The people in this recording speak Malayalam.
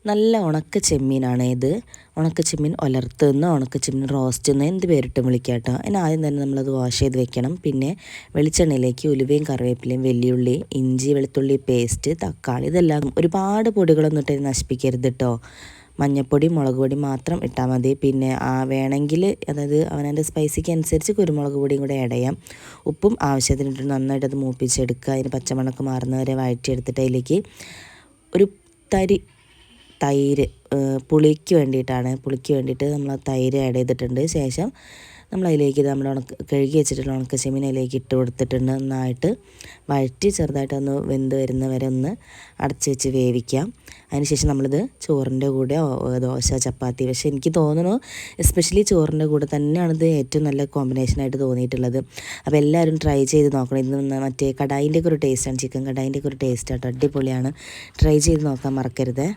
നല്ല ഉണക്ക ചെമ്മീനാണ് ഇത്. ഉണക്ക ചെമ്മീൻ ഉലർത്തുന്ന, ഉണക്ക ചെമ്മീൻ റോസ്റ്റ് എന്ന് എന്ത് പേരിട്ടും വിളിക്കാം കേട്ടോ. അതിന് ആദ്യം തന്നെ നമ്മളത് വാഷ് ചെയ്ത് വെക്കണം. പിന്നെ വെളിച്ചെണ്ണയിലേക്ക് ഉലുവയും കറിവേപ്പിലയും വെല്ലുള്ളി, ഇഞ്ചി വെളുത്തുള്ളി പേസ്റ്റ്, തക്കാളി, ഇതെല്ലാം ഒരുപാട് പൊടികളൊന്നും ഇട്ട് നശിപ്പിക്കരുത് കേട്ടോ. മഞ്ഞൾപ്പൊടി മുളക് പൊടി മാത്രം ഇട്ടാൽ മതി. പിന്നെ വേണമെങ്കിൽ അതായത് അവനവൻ്റെ സ്പൈസിക്ക് അനുസരിച്ച് കുരുമുളക് പൊടിയും കൂടെ ആഡ് ചെയ്യാം. ഉപ്പും ആവശ്യത്തിനിട്ട് നന്നായിട്ടത് മൂപ്പിച്ചെടുക്കുക. അതിന് പച്ചമണക്ക് മാറുന്നവരെ വഴറ്റിയെടുത്തിട്ട് അതിലേക്ക് ഒരു തൈര്, പുളിക്ക് വേണ്ടിയിട്ട് നമ്മൾ തൈര് ആഡ് ചെയ്തിട്ടുണ്ട്. ശേഷം നമ്മളതിലേക്ക് നമ്മൾ കഴുകി വെച്ചിട്ടുള്ള ഉണക്ക ചെമ്മീൻ അതിലേക്ക് ഇട്ട് കൊടുത്തിട്ടുണ്ട്. നന്നായിട്ട് വഴറ്റി ചെറുതായിട്ടൊന്ന് വെന്ത് വരുന്ന വരെ ഒന്ന് അടച്ച് വെച്ച് വേവിക്കാം. അതിനുശേഷം നമ്മളിത് ചോറിൻ്റെ കൂടെ ദോശ, ചപ്പാത്തി, പക്ഷേ എനിക്ക് തോന്നുന്നു എസ്പെഷ്യലി ചോറിൻ്റെ കൂടെ തന്നെയാണിത് ഏറ്റവും നല്ല കോമ്പിനേഷനായിട്ട് തോന്നിയിട്ടുള്ളത്. അപ്പോൾ എല്ലാവരും ട്രൈ ചെയ്ത് നോക്കണം. ഇത് മറ്റേ കടായിൻ്റെയൊക്കെ ഒരു ടേസ്റ്റാണ്, ചിക്കൻ കടായിൻ്റെയൊക്കെ ഒരു ടേസ്റ്റാണ്, അടിപൊളിയാണ്. ട്രൈ ചെയ്ത് നോക്കാൻ മറക്കരുത്.